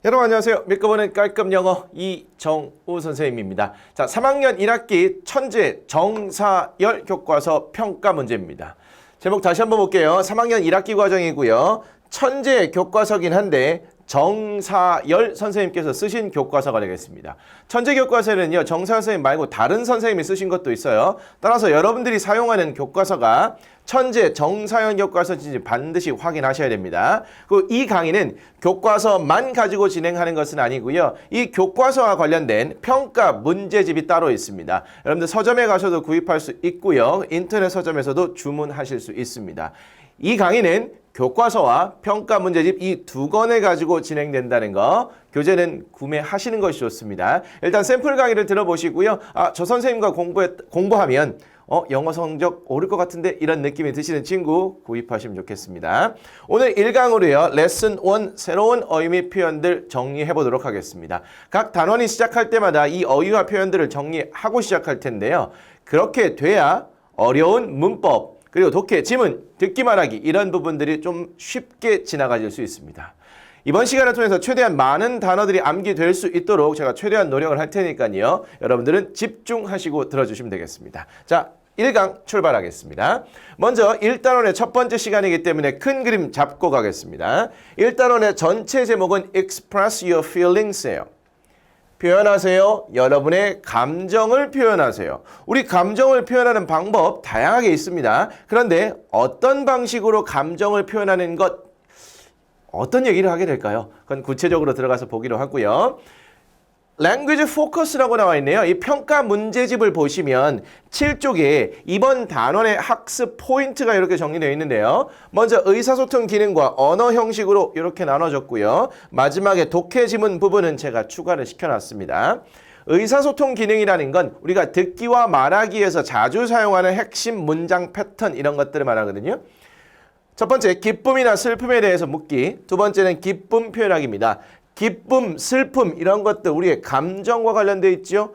여러분 안녕하세요. 믿고 보는 깔끔 영어 이정우 선생님입니다. 자, 3학년 1학기 천재 정사열 교과서 평가 문제입니다. 제목 다시 한번 볼게요. 3학년 1학기 과정이고요. 천재 교과서긴 한데 정사열 선생님께서 쓰신 교과서가 되겠습니다. 천재 교과서는요, 정사열 선생님 말고 다른 선생님이 쓰신 것도 있어요. 따라서 여러분들이 사용하는 교과서가 천재 정사열 교과서인지 반드시 확인하셔야 됩니다. 그리고 이 강의는 교과서만 가지고 진행하는 것은 아니고요. 이 교과서와 관련된 평가 문제집이 따로 있습니다. 여러분들 서점에 가셔도 구입할 수 있고요. 인터넷 서점에서도 주문하실 수 있습니다. 이 강의는 교과서와 평가 문제집 이 두 권을 가지고 진행된다는 거, 교재는 구매하시는 것이 좋습니다. 일단 샘플 강의를 들어보시고요. 저 선생님과 공부하면 영어 성적 오를 것 같은데 이런 느낌이 드시는 친구 구입하시면 좋겠습니다. 오늘 1강으로요. 레슨 1 새로운 어휘 및 표현들 정리해 보도록 하겠습니다. 각 단원이 시작할 때마다 이 어휘와 표현들을 정리하고 시작할 텐데요. 그렇게 돼야 어려운 문법, 그리고 독해, 지문, 듣기 말하기 이런 부분들이 좀 쉽게 지나가질 수 있습니다. 이번 시간을 통해서 최대한 많은 단어들이 암기될 수 있도록 제가 최대한 노력을 할 테니까요. 여러분들은 집중하시고 들어주시면 되겠습니다. 자, 1강 출발하겠습니다. 먼저 1단원의 첫 번째 시간이기 때문에 큰 그림 잡고 가겠습니다. 1단원의 전체 제목은 Express your feelings예요. 표현하세요. 여러분의 감정을 표현하세요. 우리 감정을 표현하는 방법 다양하게 있습니다. 그런데 어떤 방식으로 감정을 표현하는 것, 어떤 얘기를 하게 될까요? 그건 구체적으로 들어가서 보기로 하고요. Language Focus라고 나와 있네요. 이 평가 문제집을 보시면 7쪽에 이번 단원의 학습 포인트가 이렇게 정리되어 있는데요. 먼저 의사소통 기능과 언어 형식으로 이렇게 나눠졌고요. 마지막에 독해 지문 부분은 제가 추가를 시켜놨습니다. 의사소통 기능이라는 건 우리가 듣기와 말하기에서 자주 사용하는 핵심 문장 패턴 이런 것들을 말하거든요. 첫 번째, 기쁨이나 슬픔에 대해서 묻기. 두 번째는 기쁨 표현하기입니다. 기쁨, 슬픔 이런 것들 우리의 감정과 관련되어 있죠.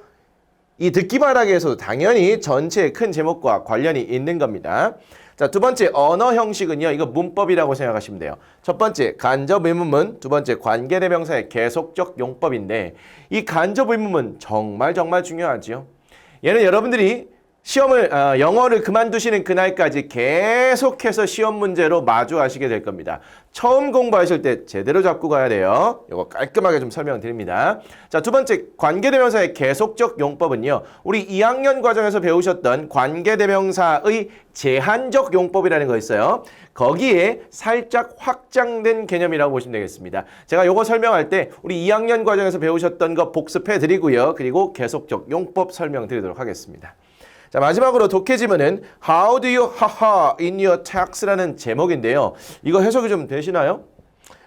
이 듣기 말하기에서도 당연히 전체의 큰 제목과 관련이 있는 겁니다. 자, 두 번째 언어 형식은요. 이거 문법이라고 생각하시면 돼요. 첫 번째 간접 의문문, 두 번째 관계대명사의 계속적 용법인데 이 간접 의문문 정말 중요하지요. 얘는 여러분들이 시험을 영어를 그만두시는 그날까지 계속해서 시험 문제로 마주하시게 될 겁니다. 처음 공부하실 때 제대로 잡고 가야 돼요. 이거 깔끔하게 좀 설명드립니다. 자, 두 번째 관계대명사의 계속적 용법은요. 우리 2학년 과정에서 배우셨던 관계대명사의 제한적 용법이라는 거 있어요. 거기에 살짝 확장된 개념이라고 보시면 되겠습니다. 제가 이거 설명할 때 우리 2학년 과정에서 배우셨던 거 복습해 드리고요. 그리고 계속적 용법 설명드리도록 하겠습니다. 자, 마지막으로 독해 지문은 How do you haha in your text라는 제목인데요. 이거 해석이 좀 되시나요?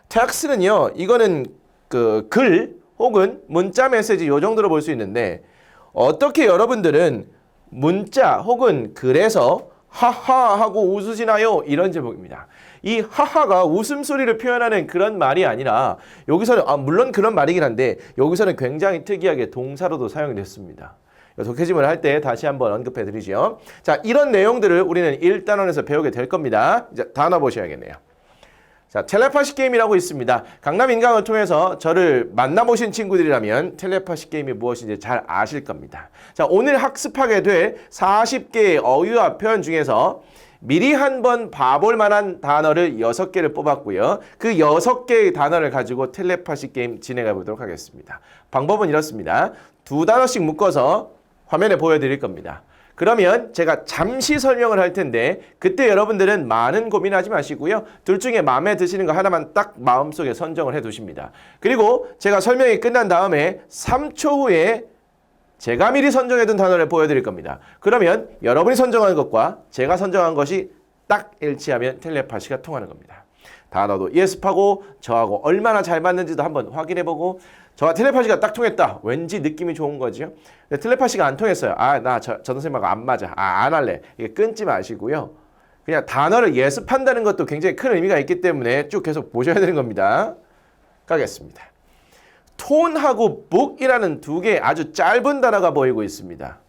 text는요. 이거는 그 글 혹은 문자 메시지 요 정도로 볼 수 있는데 어떻게 여러분들은 문자 혹은 글에서 하하 하고 웃으시나요? 이런 제목입니다. 이 하하가 웃음소리를 표현하는 그런 말이 아니라 여기서는 물론 그런 말이긴 한데 여기서는 굉장히 특이하게 동사로도 사용이 됐습니다. 독해지문을 할 때 다시 한번 언급해 드리죠. 자, 이런 내용들을 우리는 1단원에서 배우게 될 겁니다. 이제 단어 보셔야겠네요. 자, 텔레파시 게임이라고 있습니다. 강남 인강을 통해서 저를 만나보신 친구들이라면 텔레파시 게임이 무엇인지 잘 아실 겁니다. 자, 오늘 학습하게 될 40개의 어휘와 표현 중에서 미리 한번 봐볼 만한 단어를 6개를 뽑았고요. 그 6개의 단어를 가지고 텔레파시 게임 진행해 보도록 하겠습니다. 방법은 이렇습니다. 2단어씩 묶어서 화면에 보여드릴 겁니다. 그러면 제가 잠시 설명을 할 텐데 그때 여러분들은 많은 고민하지 마시고요. 둘 중에 마음에 드시는 거 하나만 딱 마음속에 선정을 해 두십니다. 그리고 제가 설명이 끝난 다음에 3초 후에 제가 미리 선정해 둔 단어를 보여드릴 겁니다. 그러면 여러분이 선정한 것과 제가 선정한 것이 딱 일치하면 텔레파시가 통하는 겁니다. 단어도 예습하고 저하고 얼마나 잘 맞는지도 한번 확인해보고 저와 텔레파시가 딱 통했다. 왠지 느낌이 좋은 거죠. 근데 텔레파시가 안 통했어요. 나 저 선생님하고 안 맞아. 안 할래. 이게 끊지 마시고요. 그냥 단어를 예습한다는 것도 굉장히 큰 의미가 있기 때문에 쭉 계속 보셔야 되는 겁니다. 가겠습니다. 톤하고 북이라는 두 개의 아주 짧은 단어가 보이고 있습니다.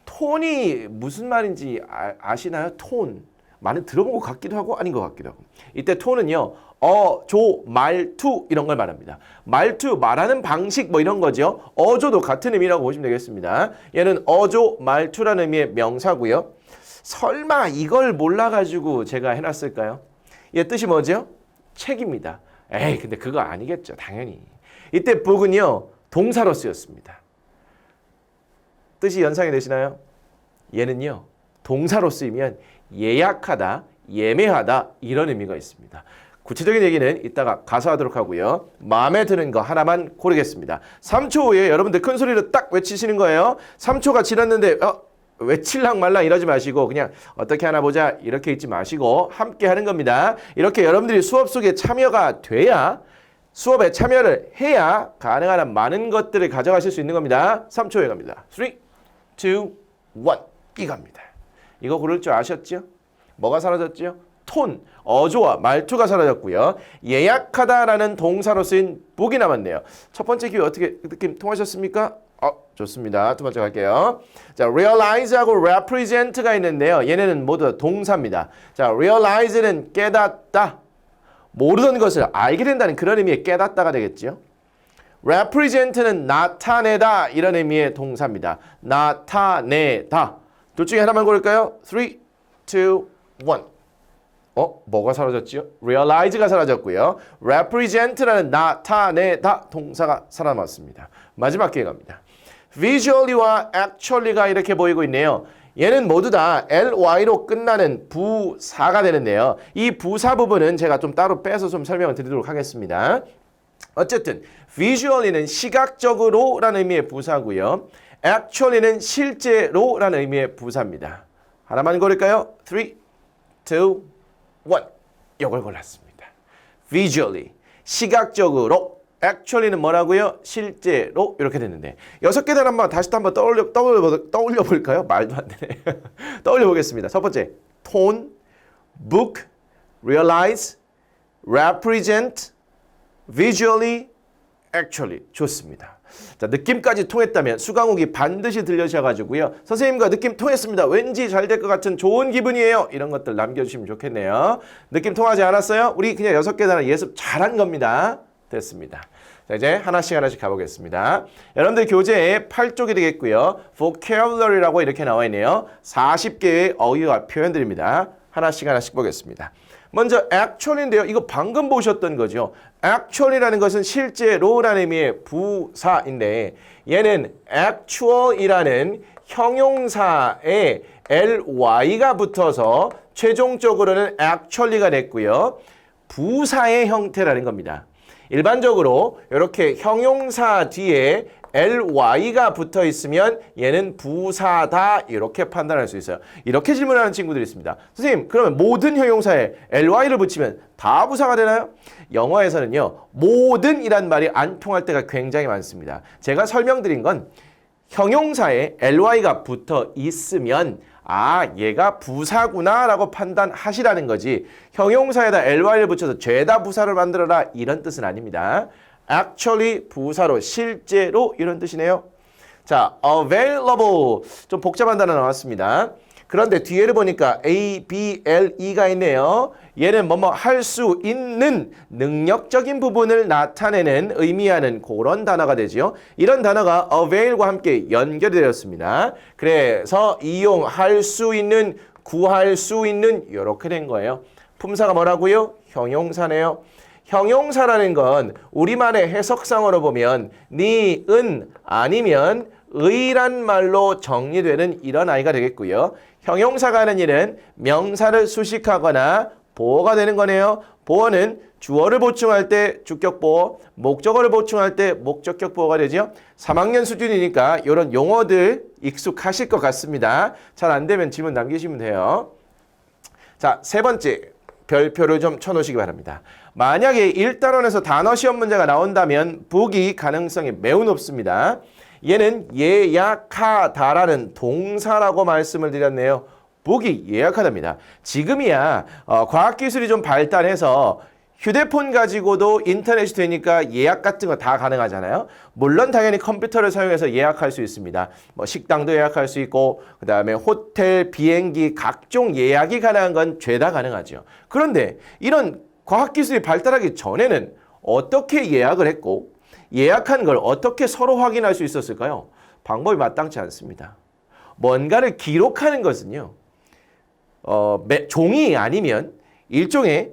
톤이 무슨 말인지 아시나요? 톤. 많이 들어본 것 같기도 하고 아닌 것 같기도 하고. 이때 톤은요. 어조, 말투 이런 걸 말합니다. 말투, 말하는 방식 뭐 이런 거죠. 어조도 같은 의미라고 보시면 되겠습니다. 얘는 어조, 말투라는 의미의 명사고요. 설마 이걸 몰라가지고 제가 해놨을까요? 얘 뜻이 뭐죠? 책입니다. 에이, 근데 그거 아니겠죠. 당연히. 이때 book은요, 동사로 쓰였습니다. 뜻이 연상이 되시나요? 얘는요, 동사로 쓰이면 예약하다, 예매하다 이런 의미가 있습니다. 구체적인 얘기는 이따가 가서 하도록 하고요. 마음에 드는 거 하나만 고르겠습니다. 3초 후에 여러분들 큰 소리로 딱 외치시는 거예요. 3초가 지났는데 외칠랑 말랑 이러지 마시고 그냥 어떻게 하나 보자 이렇게 있지 마시고 함께 하는 겁니다. 이렇게 여러분들이 수업 속에 참여가 돼야 수업에 참여를 해야 가능한 한 많은 것들을 가져가실 수 있는 겁니다. 3초에 갑니다. 3, 2, 1 이겁니다. 이거 고를 줄 아셨죠? 뭐가 사라졌죠? 톤, 어조와 말투가 사라졌고요. 예약하다라는 동사로 쓰인 book이 남았네요. 첫 번째 기회 어떻게 느낌 통하셨습니까? 좋습니다. 두 번째 갈게요. 자, realize하고 represent가 있는데요. 얘네는 모두 다 동사입니다. 자, realize는 깨닫다. 모르던 것을 알게 된다는 그런 의미의 깨닫다가 되겠죠. represent는 나타내다 이런 의미의 동사입니다. 나타내다. 둘 중에 하나만 고를까요? 3, 2, 1. 뭐가 사라졌지요? realize가 사라졌고요. represent라는 나타내다 동사가 살아남았습니다. 마지막 기회 갑니다. visually와 actually가 이렇게 보이고 있네요. 얘는 모두 다 ly로 끝나는 부사가 되는데요. 이 부사 부분은 제가 좀 따로 빼서 좀 설명을 드리도록 하겠습니다. 어쨌든 visually는 시각적으로라는 의미의 부사고요. actually는 실제로라는 의미의 부사입니다. 하나만 고를까요? 3, 2, 1. 이걸 골랐습니다. visually, 시각적으로. actually는 뭐라고요? 실제로 이렇게 됐는데 6개 단 한번 다시 또 한번 떠올려 볼까요? 말도 안 되네. 떠올려 보겠습니다. 첫 번째, tone, book, realize, represent, visually, actually. 좋습니다. 자, 느낌까지 통했다면 수강욱이 반드시 들려주셔가지고요. 선생님과 느낌 통했습니다. 왠지 잘 될 것 같은 좋은 기분이에요. 이런 것들 남겨주시면 좋겠네요. 느낌 통하지 않았어요? 우리 그냥 6개 단어 예습 잘한 겁니다. 됐습니다. 자, 이제 하나씩 가보겠습니다. 여러분들 교재에 8쪽이 되겠고요. vocabulary라고 이렇게 나와 있네요. 40개의 어휘와 표현들입니다. 하나씩 보겠습니다. 먼저 actually인데요. 이거 방금 보셨던 거죠. actually라는 것은 실제로라는 의미의 부사인데 얘는 actual이라는 형용사에 ly가 붙어서 최종적으로는 actually가 됐고요. 부사의 형태라는 겁니다. 일반적으로 이렇게 형용사 뒤에 ly가 붙어 있으면 얘는 부사다 이렇게 판단할 수 있어요. 이렇게 질문하는 친구들이 있습니다. 선생님, 그러면 모든 형용사에 ly를 붙이면 다 부사가 되나요? 영어에서는요, 모든이란 말이 안 통할 때가 굉장히 많습니다. 제가 설명드린 건 형용사에 ly가 붙어 있으면 얘가 부사구나 라고 판단하시라는 거지 형용사에다 ly를 붙여서 죄다 부사를 만들어라 이런 뜻은 아닙니다. actually 부사로 실제로 이런 뜻이네요. 자, available 좀 복잡한 단어 나왔습니다. 그런데 뒤에를 보니까 ABLE가 있네요. 얘는 뭐뭐 할 수 있는 능력적인 부분을 나타내는 의미하는 그런 단어가 되죠. 이런 단어가 avail과 함께 연결이 되었습니다. 그래서 이용할 수 있는, 구할 수 있는 이렇게 된 거예요. 품사가 뭐라고요? 형용사네요. 형용사라는 건 우리말의 해석상으로 보면 니은 아니면 의란 말로 정리되는 이런 아이가 되겠고요. 형용사가 하는 일은 명사를 수식하거나 보어가 되는 거네요. 보어는 주어를 보충할 때 주격보어, 목적어를 보충할 때 목적격 보어가 되죠. 3학년 수준이니까 이런 용어들 익숙하실 것 같습니다. 잘 안 되면 질문 남기시면 돼요. 자, 세 번째 별표를 좀 쳐놓으시기 바랍니다. 만약에 1단원에서 단어 시험 문제가 나온다면 보기 가능성이 매우 높습니다. 얘는 예약하다라는 동사라고 말씀을 드렸네요. 보기 예약하답니다. 지금이야 과학기술이 좀 발달해서 휴대폰 가지고도 인터넷이 되니까 예약 같은 거 다 가능하잖아요. 물론 당연히 컴퓨터를 사용해서 예약할 수 있습니다. 뭐 식당도 예약할 수 있고 그 다음에 호텔, 비행기 각종 예약이 가능한 건 죄다 가능하죠. 그런데 이런 과학기술이 발달하기 전에는 어떻게 예약을 했고 예약한 걸 어떻게 서로 확인할 수 있었을까요? 방법이 마땅치 않습니다. 뭔가를 기록하는 것은요. 종이 아니면 일종의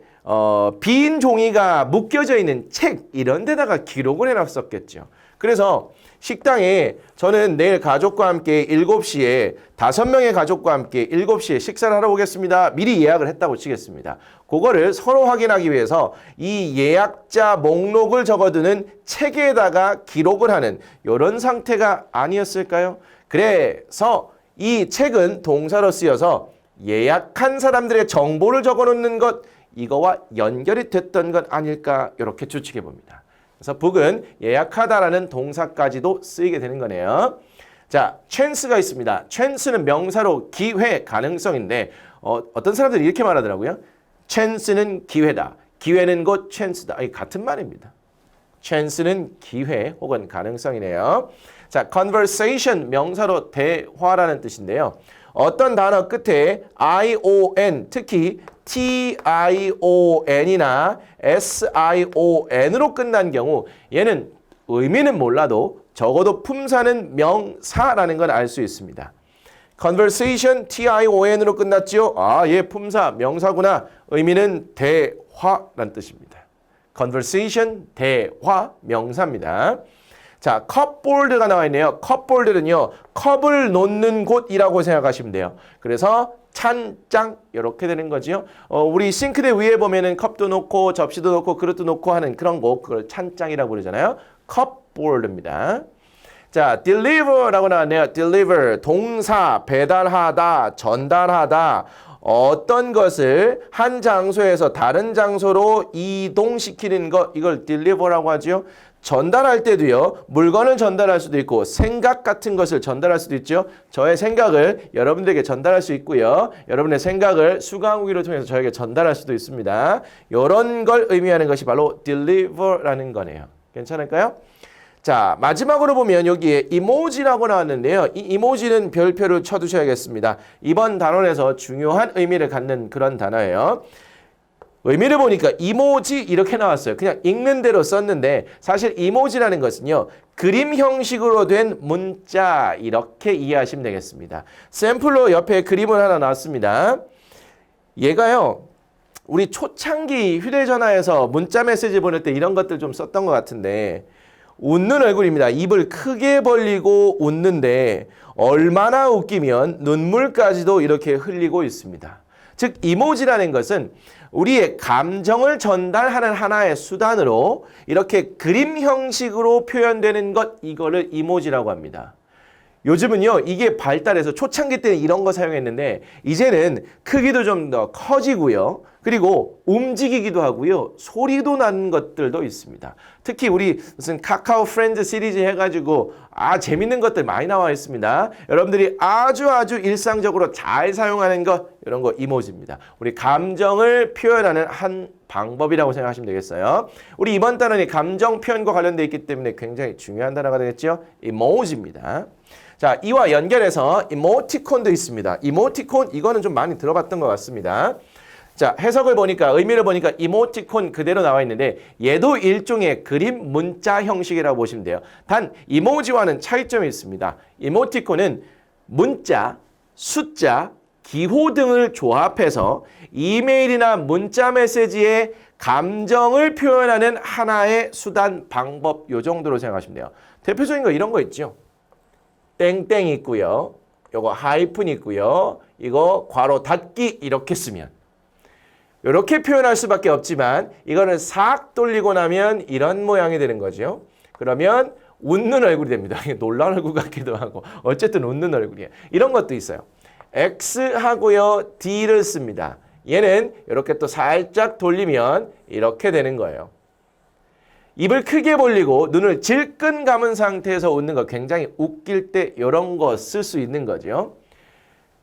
빈 종이가 묶여져 있는 책 이런 데다가 기록을 해놨었겠죠. 그래서 식당에 저는 내일 가족과 함께 7시에 5명의 가족과 함께 7시에 식사를 하러 오겠습니다. 미리 예약을 했다고 치겠습니다. 그거를 서로 확인하기 위해서 이 예약자 목록을 적어두는 책에다가 기록을 하는 이런 상태가 아니었을까요? 그래서 이 책은 동사로 쓰여서 예약한 사람들의 정보를 적어놓는 것 이거와 연결이 됐던 것 아닐까 이렇게 추측해 봅니다. 그래서 book은 예약하다라는 동사까지도 쓰이게 되는 거네요. 자, chance가 있습니다. chance는 명사로 기회, 가능성인데 어떤 사람들이 이렇게 말하더라고요. chance는 기회다. 기회는 곧 chance다. 같은 말입니다. chance는 기회 혹은 가능성이네요. 자, conversation 명사로 대화라는 뜻인데요. 어떤 단어 끝에 ion, 특히 tion이나 sion으로 끝난 경우 얘는 의미는 몰라도 적어도 품사는 명사라는 건 알 수 있습니다. conversation, tion으로 끝났죠? 얘 품사, 명사구나. 의미는 대화란 뜻입니다. conversation, 대화, 명사입니다. 자, 컵볼드가 나와 있네요. 컵볼드는요, 컵을 놓는 곳이라고 생각하시면 돼요. 그래서 찬장 이렇게 되는 거지요. 우리 싱크대 위에 보면은 컵도 놓고 접시도 놓고 그릇도 놓고 하는 그런 곳, 그걸 찬장이라고 부르잖아요. 컵볼드입니다. 자, deliver라고 나왔네요. deliver, 동사, 배달하다, 전달하다. 어떤 것을 한 장소에서 다른 장소로 이동시키는 것, 이걸 deliver라고 하죠. 전달할 때도요. 물건을 전달할 수도 있고 생각 같은 것을 전달할 수도 있죠. 저의 생각을 여러분들에게 전달할 수 있고요. 여러분의 생각을 수강후기를 통해서 저에게 전달할 수도 있습니다. 이런 걸 의미하는 것이 바로 deliver라는 거네요. 괜찮을까요? 자, 마지막으로 보면 여기에 이모지라고 나왔는데요. 이 이모지는 별표를 쳐두셔야겠습니다. 이번 단원에서 중요한 의미를 갖는 그런 단어예요. 의미를 보니까 이모지 이렇게 나왔어요. 그냥 읽는 대로 썼는데 사실 이모지라는 것은요. 그림 형식으로 된 문자 이렇게 이해하시면 되겠습니다. 샘플로 옆에 그림을 하나 놨습니다. 얘가요. 우리 초창기 휴대전화에서 문자 메시지 보낼 때 이런 것들 좀 썼던 것 같은데 웃는 얼굴입니다. 입을 크게 벌리고 웃는데 얼마나 웃기면 눈물까지도 이렇게 흘리고 있습니다. 즉 이모지라는 것은 우리의 감정을 전달하는 하나의 수단으로 이렇게 그림 형식으로 표현되는 것 이거를 이모지라고 합니다. 요즘은요 이게 발달해서 초창기 때는 이런 거 사용했는데 이제는 크기도 좀 더 커지고요. 그리고 움직이기도 하고요. 소리도 나는 것들도 있습니다. 특히 우리 무슨 카카오 프렌드 시리즈 해가지고 재밌는 것들 많이 나와 있습니다. 여러분들이 아주 일상적으로 잘 사용하는 거 이런 거 이모지입니다. 우리 감정을 표현하는 한 방법이라고 생각하시면 되겠어요. 우리 이번 단원이 감정 표현과 관련되어 있기 때문에 굉장히 중요한 단어가 되겠죠. 이모지입니다. 자, 이와 연결해서 이모티콘도 있습니다. 이모티콘 이거는 좀 많이 들어봤던 것 같습니다. 자, 해석을 보니까 의미를 보니까 이모티콘 그대로 나와 있는데 얘도 일종의 그림 문자 형식이라고 보시면 돼요. 단 이모지와는 차이점이 있습니다. 이모티콘은 문자, 숫자, 기호 등을 조합해서 이메일이나 문자 메시지에 감정을 표현하는 하나의 수단, 방법 요 정도로 생각하시면 돼요. 대표적인 거 이런 거 있죠. 땡땡 있고요. 요거 하이픈 있고요. 이거 괄호 닫기 이렇게 쓰면 이렇게 표현할 수밖에 없지만 이거는 싹 돌리고 나면 이런 모양이 되는 거죠. 그러면 웃는 얼굴이 됩니다. 놀란 얼굴 같기도 하고 어쨌든 웃는 얼굴이에요. 이런 것도 있어요. X하고요 D를 씁니다. 얘는 이렇게 또 살짝 돌리면 이렇게 되는 거예요. 입을 크게 벌리고 눈을 질끈 감은 상태에서 웃는 거 굉장히 웃길 때 이런 거 쓸 수 있는 거죠.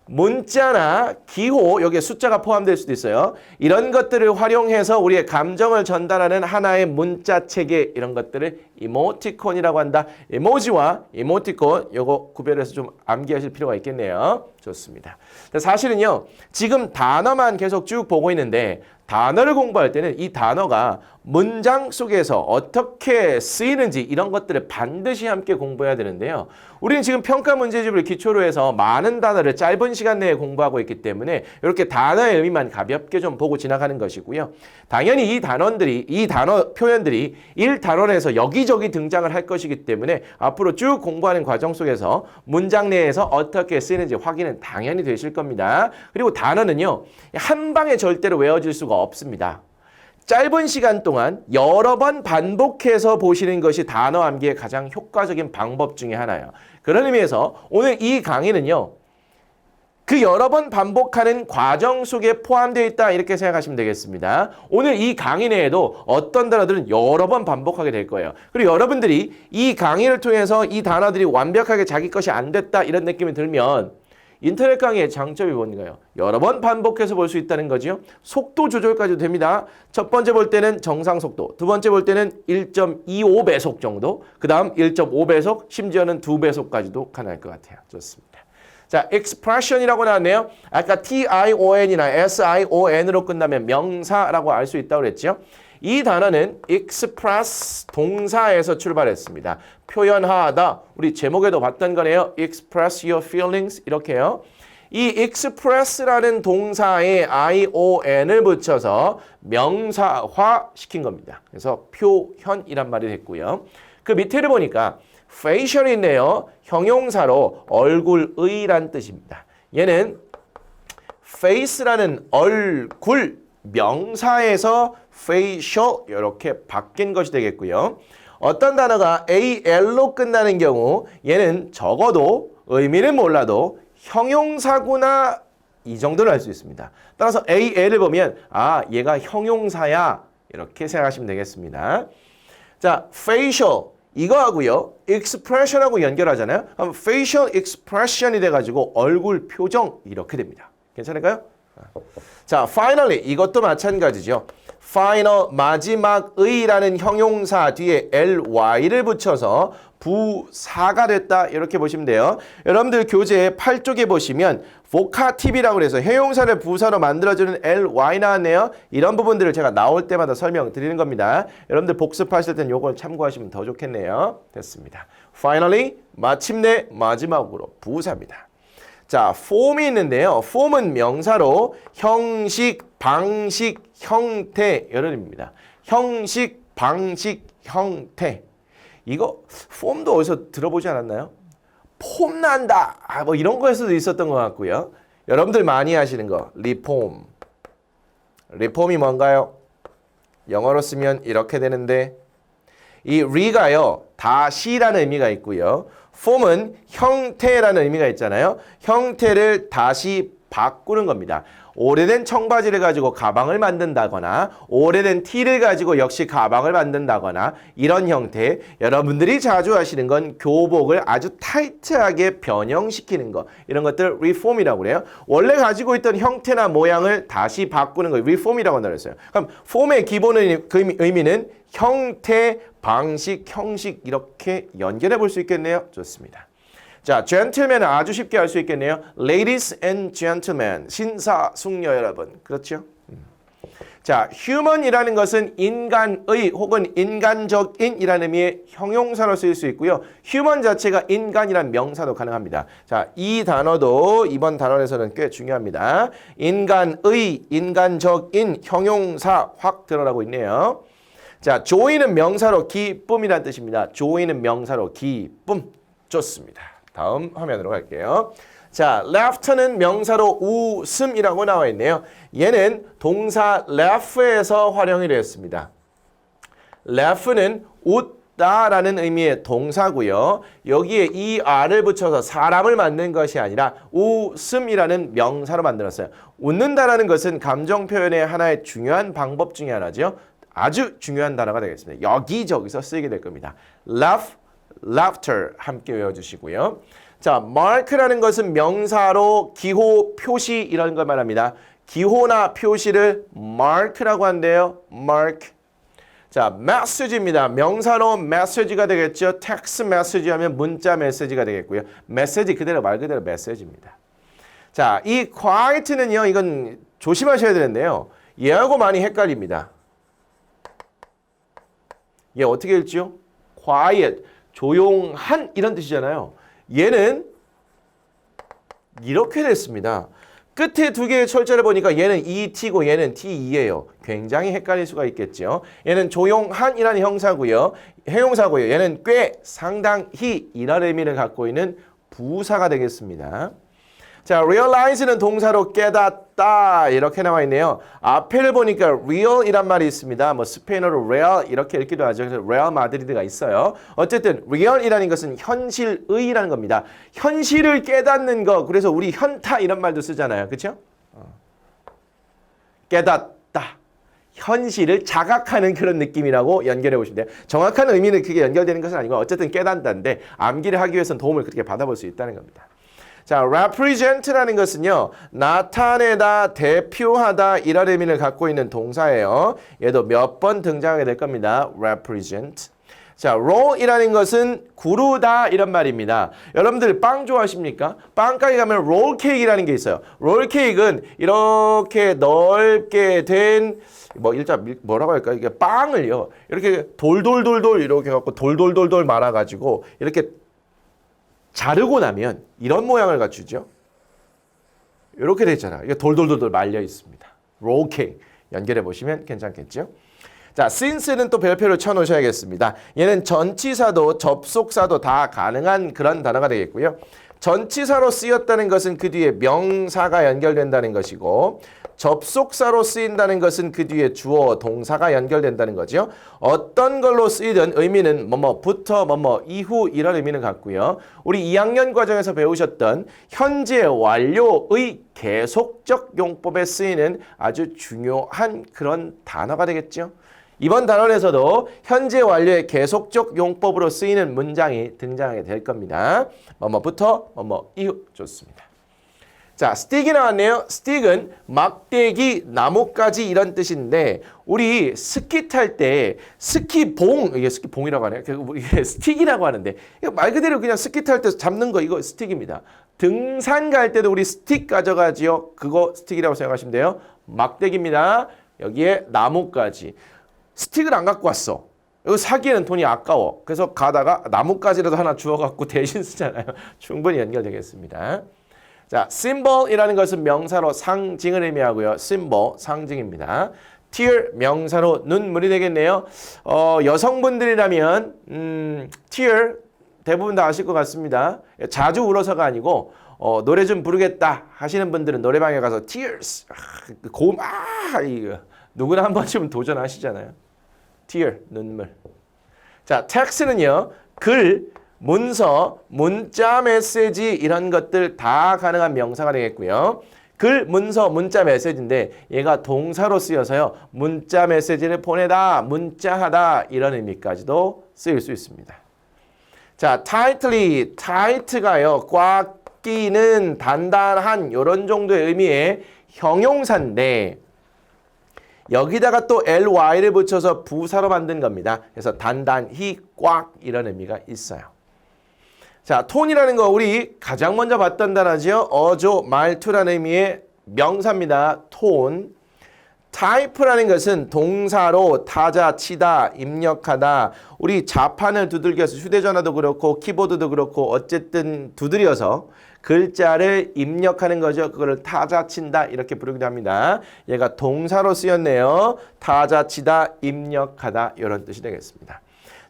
문자나 기호, 여기에 숫자가 포함될 수도 있어요. 이런 것들을 활용해서 우리의 감정을 전달하는 하나의 문자 체계 이런 것들을 이모티콘이라고 한다. 이모지와 이모티콘 요거 구별해서 좀 암기하실 필요가 있겠네요. 좋습니다. 사실은요. 지금 단어만 계속 쭉 보고 있는데 단어를 공부할 때는 이 단어가 문장 속에서 어떻게 쓰이는지 이런 것들을 반드시 함께 공부해야 되는데요. 우리는 지금 평가 문제집을 기초로 해서 많은 단어를 짧은 시간 내에 공부하고 있기 때문에 이렇게 단어의 의미만 가볍게 좀 보고 지나가는 것이고요. 당연히 이 단어 표현들이 1단원에서 여기저기 등장을 할 것이기 때문에 앞으로 쭉 공부하는 과정 속에서 문장 내에서 어떻게 쓰이는지 확인은 당연히 되실 겁니다. 그리고 단어는요, 한 방에 절대로 외워질 수가 없습니다. 짧은 시간 동안 여러 번 반복해서 보시는 것이 단어 암기의 가장 효과적인 방법 중에 하나예요. 그런 의미에서 오늘 이 강의는요, 그 여러 번 반복하는 과정 속에 포함되어 있다 이렇게 생각하시면 되겠습니다. 오늘 이 강의 내에도 어떤 단어들은 여러 번 반복하게 될 거예요. 그리고 여러분들이 이 강의를 통해서 이 단어들이 완벽하게 자기 것이 안 됐다 이런 느낌이 들면 인터넷 강의의 장점이 뭔가요? 여러 번 반복해서 볼 수 있다는 거죠. 속도 조절까지도 됩니다. 첫 번째 볼 때는 정상 속도, 두 번째 볼 때는 1.25배속 정도, 그 다음 1.5배속, 심지어는 2배속까지도 가능할 것 같아요. 좋습니다. 자, expression이라고 나왔네요. 아까 tion이나 sion으로 끝나면 명사라고 알 수 있다고 그랬죠. 이 단어는 express 동사에서 출발했습니다. 표현하다. 우리 제목에도 봤던 거네요. express your feelings 이렇게요. 이 express라는 동사에 ion을 붙여서 명사화 시킨 겁니다. 그래서 표현이란 말이 됐고요. 그 밑에를 보니까 facial이 있네요. 형용사로 얼굴의란 뜻입니다. 얘는 face라는 얼굴 명사에서 facial 이렇게 바뀐 것이 되겠고요. 어떤 단어가 al로 끝나는 경우 얘는 적어도 의미는 몰라도 형용사구나 이 정도는 알 수 있습니다. 따라서 al을 보면 아 얘가 형용사야 이렇게 생각하시면 되겠습니다. 자, facial 이거하고요. expression하고 연결하잖아요. 그럼 facial expression이 돼가지고 얼굴 표정 이렇게 됩니다. 괜찮을까요? 자, finally 이것도 마찬가지죠. final 마지막의라는 형용사 뒤에 ly를 붙여서 부사가 됐다 이렇게 보시면 돼요. 여러분들 교재 8쪽에 보시면 vocative이라고 해서 형용사를 부사로 만들어주는 ly 나왔네요. 이런 부분들을 제가 나올 때마다 설명드리는 겁니다. 여러분들 복습하실 땐 이걸 참고하시면 더 좋겠네요. 됐습니다. finally 마침내 마지막으로 부사입니다. 자, form이 있는데요. form은 명사로 형식, 방식, 형태 이런 의미입니다. 형식, 방식, 형태. 이거 form도 어디서 들어보지 않았나요? 폼 난다. 뭐 이런 거에서도 있었던 것 같고요. 여러분들 많이 하시는 거 reform. reform이 뭔가요? 영어로 쓰면 이렇게 되는데 이 re가요. 다시라는 의미가 있고요. form은 형태라는 의미가 있잖아요. 형태를 다시 바꾸는 겁니다. 오래된 청바지를 가지고 가방을 만든다거나 오래된 티를 가지고 역시 가방을 만든다거나 이런 형태. 여러분들이 자주 하시는 건 교복을 아주 타이트하게 변형시키는 거. 이런 것들 reform이라고 그래요. 원래 가지고 있던 형태나 모양을 다시 바꾸는 거 reform이라고 나눴어요. 그럼 form의 기본 의미는 형태, 방식, 형식 이렇게 연결해 볼 수 있겠네요. 좋습니다. 자, gentleman은 아주 쉽게 알 수 있겠네요. Ladies and gentlemen, 신사숙녀 여러분. 그렇죠? 자, human이라는 것은 인간의 혹은 인간적인이라는 의미의 형용사로 쓰일 수 있고요. human 자체가 인간이란 명사도 가능합니다. 자, 이 단어도 이번 단원에서는 꽤 중요합니다. 인간의, 인간적인 형용사 확 드러나고 있네요. 자, joy는 명사로 기쁨이란 뜻입니다. joy는 명사로 기쁨. 좋습니다. 다음 화면으로 갈게요. 자, laughter는 명사로 웃음이라고 나와 있네요. 얘는 동사 laugh에서 활용이 되었습니다. laugh는 웃다라는 의미의 동사고요. 여기에 er를 붙여서 사람을 만든 것이 아니라 웃음이라는 명사로 만들었어요. 웃는다라는 것은 감정 표현의 하나의 중요한 방법 중에 하나죠. 아주 중요한 단어가 되겠습니다. 여기저기서 쓰이게 될 겁니다. laugh, laughter 함께 외워주시고요. 자, mark라는 것은 명사로 기호, 표시 이런 걸 말합니다. 기호나 표시를 mark라고 한대요. mark. 자, message입니다. 명사로 message가 되겠죠. text message 하면 문자 메시지가 되겠고요. 메시지 그대로 말 그대로 메시지입니다. 자, 이 quiet는요. 이건 조심하셔야 되는데요. 얘하고 많이 헷갈립니다. 얘 어떻게 읽지요? quiet, 조용한 이런 뜻이잖아요. 얘는 이렇게 됐습니다. 끝에 두 개의 철자를 보니까 얘는 ET고 얘는 TE예요. 굉장히 헷갈릴 수가 있겠죠. 얘는 조용한이라는 형용사고요. 얘는 꽤, 상당히 이런 의미를 갖고 있는 부사가 되겠습니다. 자, realize는 동사로 깨닫다 이렇게 나와 있네요. 앞에를 보니까 real이란 말이 있습니다. 뭐 스페인어로 real 이렇게 읽기도 하죠. 그래서 real 마드리드가 있어요. 어쨌든 real이라는 것은 현실의라는 겁니다. 현실을 깨닫는 거. 그래서 우리 현타 이런 말도 쓰잖아요. 그렇죠? 깨닫다. 현실을 자각하는 그런 느낌이라고 연결해 보시면 돼요. 정확한 의미는 그게 연결되는 것은 아니고 어쨌든 깨닫다인데 암기를 하기 위해서는 도움을 그렇게 받아볼 수 있다는 겁니다. 자, represent라는 것은요, 나타내다, 대표하다 이런 의미를 갖고 있는 동사예요. 얘도 몇 번 등장하게 될 겁니다. represent. 자, roll이라는 것은 구르다 이런 말입니다. 여러분들 빵 좋아하십니까? 빵가게 가면 롤 케이크라는 게 있어요. 롤 케이크는 이렇게 넓게 된 뭐라고 할까요? 이게 빵을요, 이렇게 돌돌돌돌 이렇게 갖고 돌돌돌돌 말아가지고 이렇게 자르고 나면 이런 모양을 갖추죠. 이렇게 되잖아요. 이게 돌돌돌돌 말려 있습니다. 롤 케이크 연결해 보시면 괜찮겠죠. 자, since는 또 별표를 쳐놓으셔야겠습니다. 얘는 전치사도 접속사도 다 가능한 그런 단어가 되겠고요. 전치사로 쓰였다는 것은 그 뒤에 명사가 연결된다는 것이고 접속사로 쓰인다는 것은 그 뒤에 주어, 동사가 연결된다는 거죠. 어떤 걸로 쓰이든 의미는 뭐뭐부터 뭐뭐 이후 이런 의미는 같고요. 우리 2학년 과정에서 배우셨던 현재 완료의 계속적 용법에 쓰이는 아주 중요한 그런 단어가 되겠죠. 이번 단원에서도 현재 완료의 계속적 용법으로 쓰이는 문장이 등장하게 될 겁니다. 뭐뭐부터 뭐뭐 이후 좋습니다. 자, 스틱이 나왔네요. 스틱은 막대기, 나뭇가지 이런 뜻인데 우리 스키 탈 때 스키봉, 이게 스키봉이라고 하네요. 이게 스틱이라고 하는데 말 그대로 그냥 스키 탈 때 잡는 거 이거 스틱입니다. 등산 갈 때도 우리 스틱 가져가지요. 그거 스틱이라고 생각하시면 돼요. 막대기입니다. 여기에 나뭇가지. 스틱을 안 갖고 왔어. 이거 사기에는 돈이 아까워. 그래서 가다가 나뭇가지라도 하나 주워갖고 대신 쓰잖아요. 충분히 연결되겠습니다. 자, symbol이라는 것은 명사로 상징을 의미하고요. symbol, 상징입니다. tear, 명사로 눈물이 되겠네요. 여성분들이라면 tear 대부분 다 아실 것 같습니다. 자주 울어서가 아니고 노래 좀 부르겠다 하시는 분들은 노래방에 가서 tears, 고음, 이거 누구나 한 번쯤은 도전하시잖아요. tear, 눈물. 자, text는요, 글, 문서, 문자, 메시지 이런 것들 다 가능한 명사가 되겠고요. 글, 문서, 문자, 메시지인데 얘가 동사로 쓰여서요. 문자, 메시지를 보내다, 문자하다 이런 의미까지도 쓰일 수 있습니다. 자, tightly, tight가요. 꽉 끼는, 단단한 이런 정도의 의미의 형용사인데 여기다가 또 ly를 붙여서 부사로 만든 겁니다. 그래서 단단히, 꽉 이런 의미가 있어요. 자, 톤이라는 거 우리 가장 먼저 봤던 단어죠. 어조, 말투라는 의미의 명사입니다. 톤. 타이프라는 것은 동사로 타자, 치다, 입력하다. 우리 자판을 두들겨서 휴대전화도 그렇고 키보드도 그렇고 어쨌든 두드려서 글자를 입력하는 거죠. 그거를 타자, 친다 이렇게 부르기도 합니다. 얘가 동사로 쓰였네요. 타자, 치다, 입력하다 이런 뜻이 되겠습니다.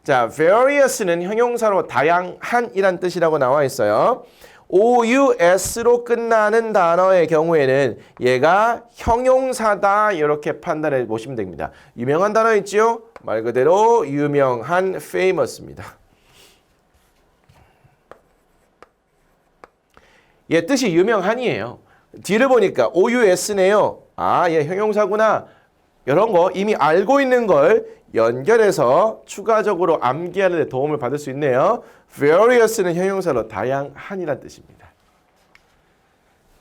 자, various는 형용사로 다양한 이란 뜻이라고 나와 있어요. OUS로 끝나는 단어의 경우에는 얘가 형용사다 이렇게 판단해 보시면 됩니다. 유명한 단어 있죠? 말 그대로 유명한 famous입니다. 얘 뜻이 유명한이에요. 뒤를 보니까 OUS네요. 아, 얘 형용사구나. 이런 거 이미 알고 있는 걸 연결해서 추가적으로 암기하는 데 도움을 받을 수 있네요. various는 형용사로 다양한이란 뜻입니다.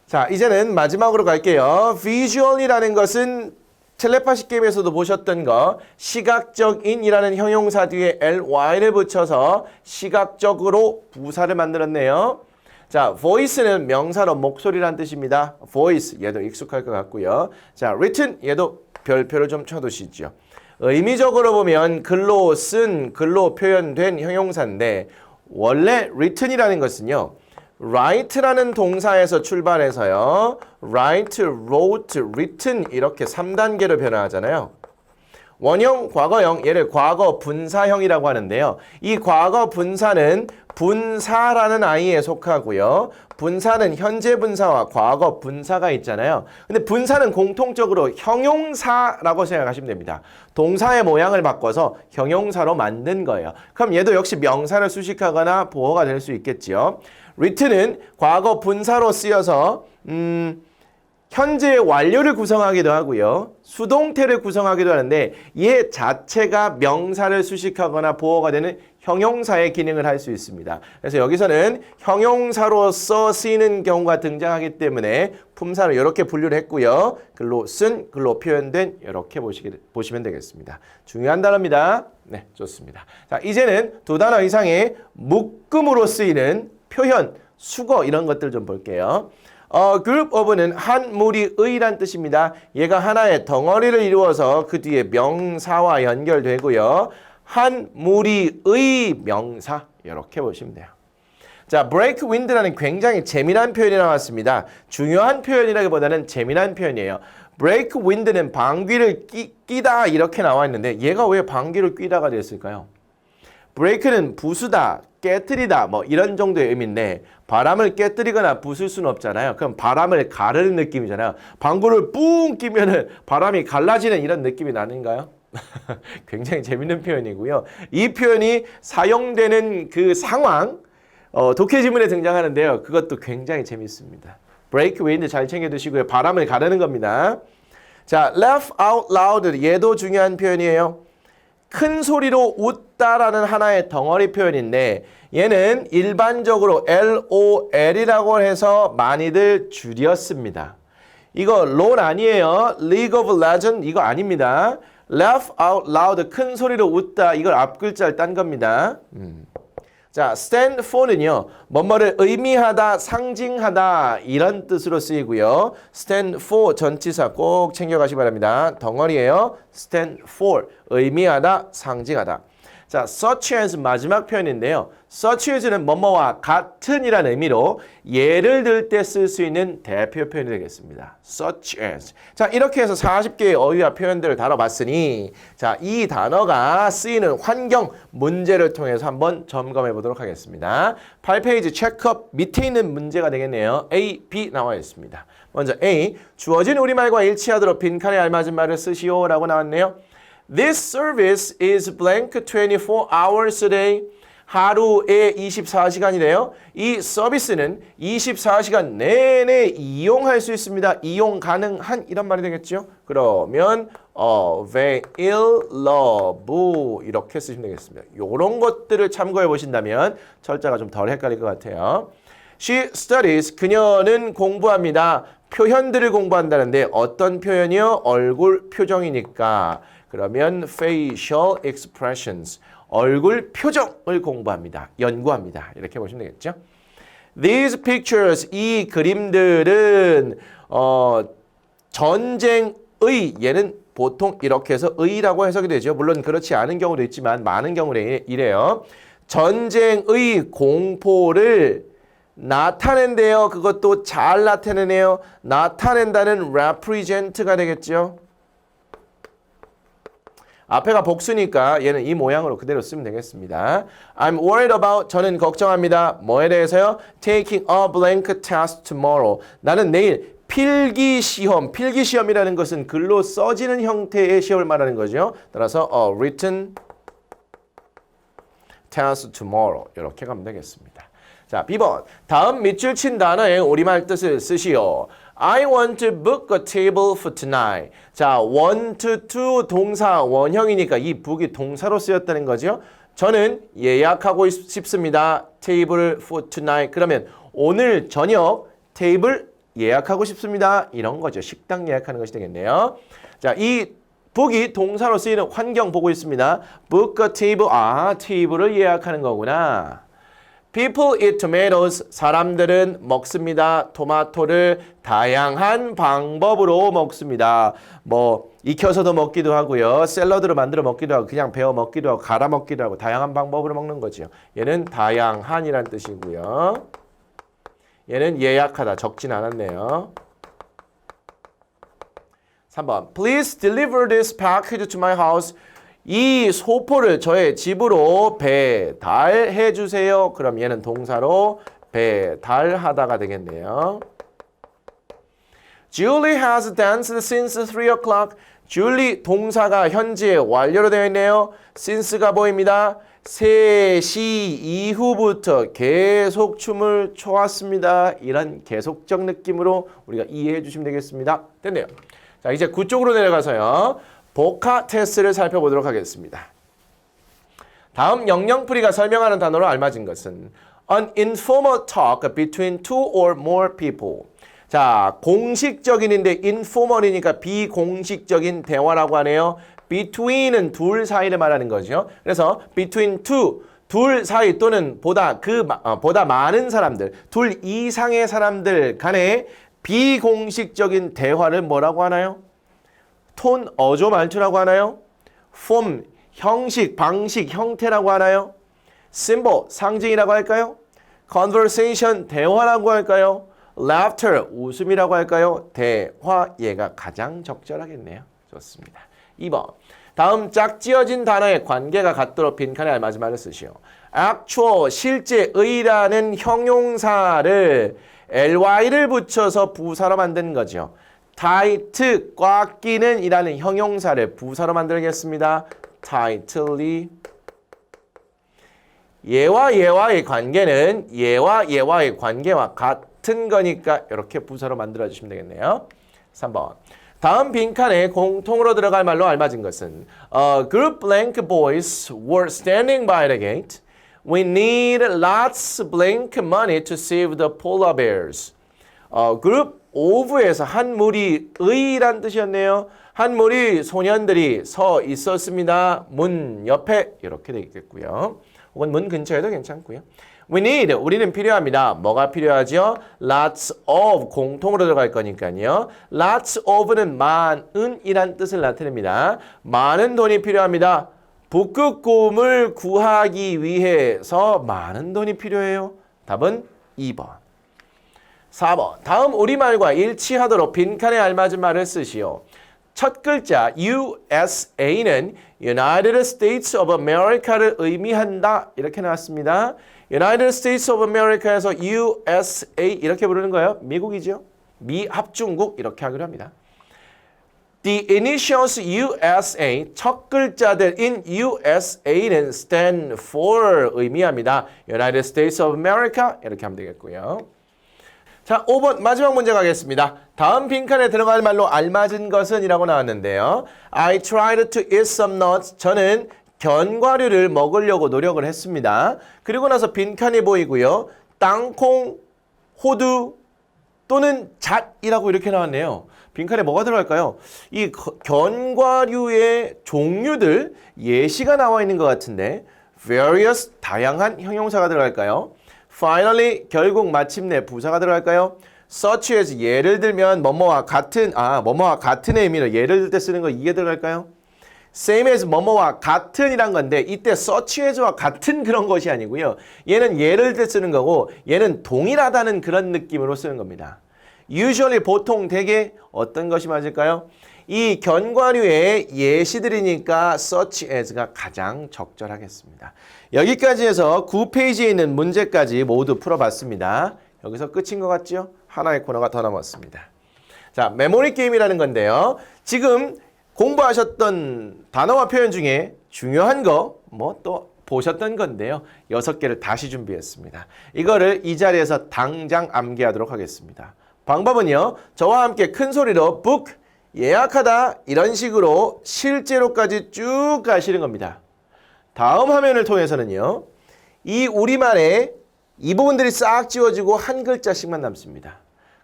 자, 이제는 마지막으로 갈게요. visual이라는 것은 텔레파시 게임에서도 보셨던 거 시각적인이라는 형용사 뒤에 ly를 붙여서 시각적으로 부사를 만들었네요. 자, voice는 명사로 목소리란 뜻입니다. voice 얘도 익숙할 것 같고요. 자, written 얘도 별표를 좀 쳐두시죠. 의미적으로 보면 글로 쓴, 글로 표현된 형용사인데 원래 written이라는 것은요. write라는 동사에서 출발해서요. write, wrote, written 이렇게 3단계로 변화하잖아요. 원형, 과거형, 얘를 과거 분사형이라고 하는데요. 이 과거 분사는 분사라는 아이에 속하고요. 분사는 현재 분사와 과거 분사가 있잖아요. 근데 분사는 공통적으로 형용사라고 생각하시면 됩니다. 동사의 모양을 바꿔서 형용사로 만든 거예요. 그럼 얘도 역시 명사를 수식하거나 보어가 될 수 있겠지요. written은 과거 분사로 쓰여서 현재의 완료를 구성하기도 하고요. 수동태를 구성하기도 하는데 얘 자체가 명사를 수식하거나 보어가 되는 형용사의 기능을 할 수 있습니다. 그래서 여기서는 형용사로서 쓰이는 경우가 등장하기 때문에 품사를 이렇게 분류를 했고요. 글로 쓴, 글로 표현된 이렇게 보시면 되겠습니다. 중요한 단어입니다. 네, 좋습니다. 자, 이제는 두 단어 이상의 묶음으로 쓰이는 표현, 수거 이런 것들 좀 볼게요. group of는 한 무리의란 뜻입니다. 얘가 하나의 덩어리를 이루어서 그 뒤에 명사와 연결되고요. 한 무리의 명사 이렇게 보시면 돼요. 자, break wind라는 굉장히 재미난 표현이 나왔습니다. 중요한 표현이라기보다는 재미난 표현이에요. break wind는 방귀를 끼다 이렇게 나와 있는데 얘가 왜 방귀를 뀌다가 됐을까요? break는 부수다, 깨뜨리다 뭐 이런 정도의 의미인데 바람을 깨뜨리거나 부술 수는 없잖아요. 그럼 바람을 가르는 느낌이잖아요. 방구를 뿡 끼면은 바람이 갈라지는 이런 느낌이 나는가요? 굉장히 재밌는 표현이고요. 이 표현이 사용되는 그 상황, 독해지문에 등장하는데요. 그것도 굉장히 재밌습니다. break wind 잘 챙겨두시고요. 바람을 가르는 겁니다. 자, laugh out loud 얘도 중요한 표현이에요. 큰 소리로 웃다라는 하나의 덩어리 표현인데 얘는 일반적으로 LOL이라고 해서 많이들 줄였습니다. 이거 LOL 아니에요. League of Legends 이거 아닙니다. Laugh out loud 큰 소리로 웃다 이걸 앞글자를 딴 겁니다. 자, stand for는요. 뭐뭐를 의미하다, 상징하다 이런 뜻으로 쓰이고요. stand for 전치사 꼭 챙겨가시기 바랍니다. 덩어리예요. stand for 의미하다, 상징하다. 자, such as 마지막 표현인데요. such as는 뭐뭐와 같은이라는 의미로 예를 들 때 쓸 수 있는 대표 표현이 되겠습니다. such as. 자, 이렇게 해서 40개의 어휘와 표현들을 다뤄봤으니 자, 이 단어가 쓰이는 환경 문제를 통해서 한번 점검해 보도록 하겠습니다. 8페이지 체크업 밑에 있는 문제가 되겠네요. A, B 나와 있습니다. 먼저 A, 주어진 우리말과 일치하도록 빈칸에 알맞은 말을 쓰시오 라고 나왔네요. This service is blank 24 hours a day. 하루에 24시간이래요. 이 서비스는 24시간 내내 이용할 수 있습니다. 이용 가능한 이런 말이 되겠죠. 그러면 available 이렇게 쓰시면 되겠습니다. 이런 것들을 참고해 보신다면 철자가 좀 덜 헷갈릴 것 같아요. She studies. 그녀는 공부합니다. 표현들을 공부한다는데 어떤 표현이요? 얼굴 표정이니까. 그러면 facial expressions. 얼굴 표정을 공부합니다. 연구합니다. 이렇게 보시면 되겠죠. These pictures. 이 그림들은 전쟁의 얘는 보통 이렇게 해서 의라고 해석이 되죠. 물론 그렇지 않은 경우도 있지만 많은 경우는 이래요. 전쟁의 공포를 나타낸대요. 그것도 잘 나타내네요. 나타낸다는 represent가 되겠죠. 앞에가 복수니까 얘는 이 모양으로 그대로 쓰면 되겠습니다. I'm worried about. 저는 걱정합니다. 뭐에 대해서요? Taking a blank test tomorrow. 나는 내일 필기시험이라는 것은 글로 써지는 형태의 시험을 말하는 거죠. 따라서 written test tomorrow 이렇게 가면 되겠습니다. 자, B번. 다음 밑줄 친 단어의 우리말 뜻을 쓰시오. I want to book a table for tonight. 자, want to 동사 원형이니까 이 book이 동사로 쓰였다는 거죠. 저는 예약하고 싶습니다. table for tonight. 그러면 오늘 저녁 테이블 예약하고 싶습니다. 이런 거죠. 식당 예약하는 것이 되겠네요. 자, 이 book이 동사로 쓰이는 환경 보고 있습니다. book a table. 아, 테이블을 예약하는 거구나. People eat tomatoes. 사람들은 먹습니다. 토마토를 다양한 방법으로 먹습니다. 뭐 익혀서도 먹기도 하고요. 샐러드로 만들어 먹기도 하고 그냥 베어 먹기도 하고 갈아 먹기도 하고 다양한 방법으로 먹는 거죠. 얘는 다양한이란 뜻이고요. 얘는 예약하다. 적진 않았네요. 3번. Please deliver this package to my house. 이 소포를 저의 집으로 배달해 주세요. 그럼 얘는 동사로 배달하다가 되겠네요. Julie has danced since 3 o'clock. Julie 동사가 현재 완료로 되어 있네요. since가 보입니다. 3시 이후부터 계속 춤을 춰왔습니다. 이런 계속적 느낌으로 우리가 이해해 주시면 되겠습니다. 됐네요. 자, 이제 9쪽으로 내려가서요. 복화 테스트를 살펴보도록 하겠습니다. 다음 영영풀이가 설명하는 단어로 알맞은 것은 an informal talk between two or more people. 자, 공식적인인데 informal이니까 비공식적인 대화라고 하네요. between은 둘 사이를 말하는 거죠. 그래서 between two, 둘 사이 또는 보다 많은 사람들, 둘 이상의 사람들 간의 비공식적인 대화를 뭐라고 하나요? 톤, 어조, 말투라고 하나요? form, 형식, 방식, 형태라고 하나요? symbol, 상징이라고 할까요? conversation, 대화라고 할까요? laughter, 웃음이라고 할까요? 대화, 얘가 가장 적절하겠네요. 좋습니다. 2번. 다음 짝지어진 단어의 관계가 같도록 빈칸에 알맞은 말을 쓰시오. actual, 실제의라는 형용사를 ly를 붙여서 부사로 만드는 거죠. tight, 꽉 끼는 이라는 형용사를 부사로 만들겠습니다. tightly. 얘와 얘와의 관계는 얘와 얘와의 관계와 같은 거니까 이렇게 부사로 만들어주시면 되겠네요. 3번. 다음 빈칸에 공통으로 들어갈 말로 알맞은 것은 A group blank boys were standing by the gate. We need lots blank money to save the polar bears. 그룹 of에서 한 무리의란 뜻이었네요. 한 무리 소년들이 서 있었습니다. 문 옆에 이렇게 되겠고요. 혹은 문 근처에도 괜찮고요. We need, 우리는 필요합니다. 뭐가 필요하죠? Lots of, 공통으로 들어갈 거니까요. Lots of는 많은이란 뜻을 나타냅니다. 많은 돈이 필요합니다. 북극곰을 구하기 위해서 많은 돈이 필요해요. 답은 2번. 4번. 다음 우리말과 일치하도록 빈칸에 알맞은 말을 쓰시오. 첫 글자 USA는 United States of America를 의미한다. 이렇게 나왔습니다. United States of America에서 USA 이렇게 부르는 거예요. 미국이죠. 미합중국 이렇게 하기로 합니다. The initials USA, 첫 글자들인 USA는 stand for 의미합니다. United States of America 이렇게 하면 되겠고요. 자, 5번 마지막 문제 가겠습니다. 다음 빈칸에 들어갈 말로 알맞은 것은 이라고 나왔는데요. I tried to eat some nuts. 저는 견과류를 먹으려고 노력을 했습니다. 그리고 나서 빈칸이 보이고요. 땅콩, 호두 또는 잣이라고 이렇게 나왔네요. 빈칸에 뭐가 들어갈까요? 이 견과류의 종류들 예시가 나와 있는 것 같은데 various, 다양한 형용사가 들어갈까요? Finally, 결국 마침내 부사가 들어갈까요? Such as, 예를 들면 뭐뭐와 같은, 뭐뭐와 같은 의미로 예를 들 때 쓰는 거 이게 들어갈까요? Same as, 뭐뭐와 같은이란 건데 이때 such as와 같은 그런 것이 아니고요. 얘는 예를 들 때 쓰는 거고 얘는 동일하다는 그런 느낌으로 쓰는 겁니다. Usually, 보통 대개 어떤 것이 맞을까요? 이 견과류의 예시들이니까 such as가 가장 적절하겠습니다. 여기까지 해서 9페이지에 있는 문제까지 모두 풀어봤습니다. 여기서 끝인 것 같죠? 하나의 코너가 더 남았습니다. 자, 메모리 게임이라는 건데요. 지금 공부하셨던 단어와 표현 중에 중요한 거 또 보셨던 건데요. 6개를 다시 준비했습니다. 이거를 이 자리에서 당장 암기하도록 하겠습니다. 방법은요. 저와 함께 큰 소리로 book, 예약하다 이런 식으로 실제로까지 쭉 가시는 겁니다. 다음 화면을 통해서는요. 이 우리말에 이 부분들이 싹 지워지고 한 글자씩만 남습니다.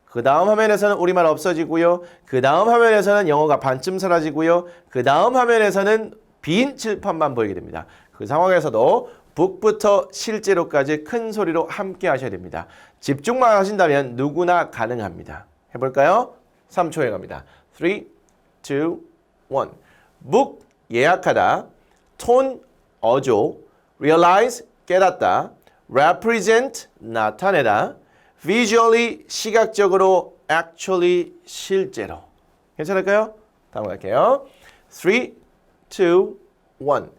그 다음 화면에서는 우리말 없어지고요. 그 다음 화면에서는 영어가 반쯤 사라지고요. 그 다음 화면에서는 빈 칠판만 보이게 됩니다. 그 상황에서도 book부터 실제로까지 큰 소리로 함께 하셔야 됩니다. 집중만 하신다면 누구나 가능합니다. 해볼까요? 3초에 갑니다. 3, 2, 1. book 예약하다, tone 어조, realize 깨닫다, represent 나타내다, visually 시각적으로, actually 실제로. 괜찮을까요? 다음 갈게요. 3, 2, 1.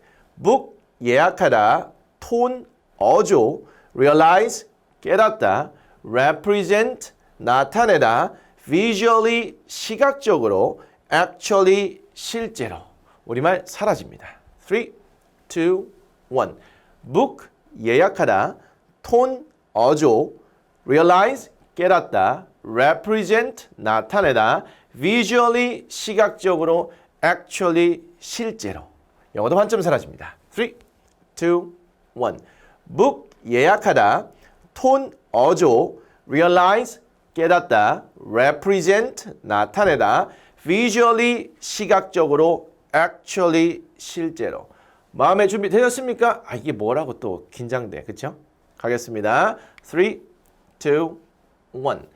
book 예약하다, tone 어조, realize 깨닫다, represent 나타내다, visually 시각적으로, actually 실제로. 우리말 사라집니다. 3, 2, 1. book 예약하다, tone 어조, realize 깨닫다, represent 나타내다, visually 시각적으로, actually 실제로. 영어도 반점 사라집니다. 3, 2, 1. book 예약하다, tone 어조, realize 깨닫다, represent 나타내다, visually 시각적으로, actually 실제로. 마음의 준비 되셨습니까? 아, 이게 뭐라고 또 긴장돼. 그쵸? 가겠습니다. 3, 2, 1.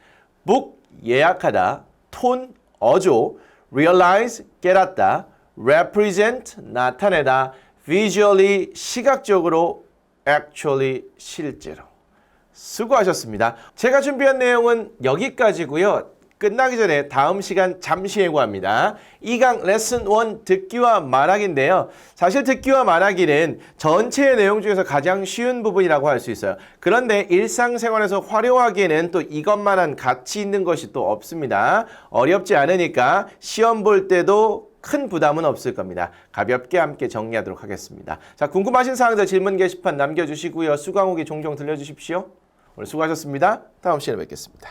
book 예약하다, tone 어조, realize 깨닫다, represent 나타내다, visually 시각적으로, actually 실제로. 수고하셨습니다. 제가 준비한 내용은 여기까지고요. 끝나기 전에 다음 시간 잠시 예고합니다. 2강 레슨 1 듣기와 말하기인데요. 사실 듣기와 말하기는 전체의 내용 중에서 가장 쉬운 부분이라고 할 수 있어요. 그런데 일상생활에서 활용하기에는 또 이것만한 가치 있는 것이 또 없습니다. 어렵지 않으니까 시험 볼 때도 큰 부담은 없을 겁니다. 가볍게 함께 정리하도록 하겠습니다. 자, 궁금하신 사항들 질문 게시판 남겨주시고요. 수강 후기 종종 들려주십시오. 오늘 수고하셨습니다. 다음 시간에 뵙겠습니다.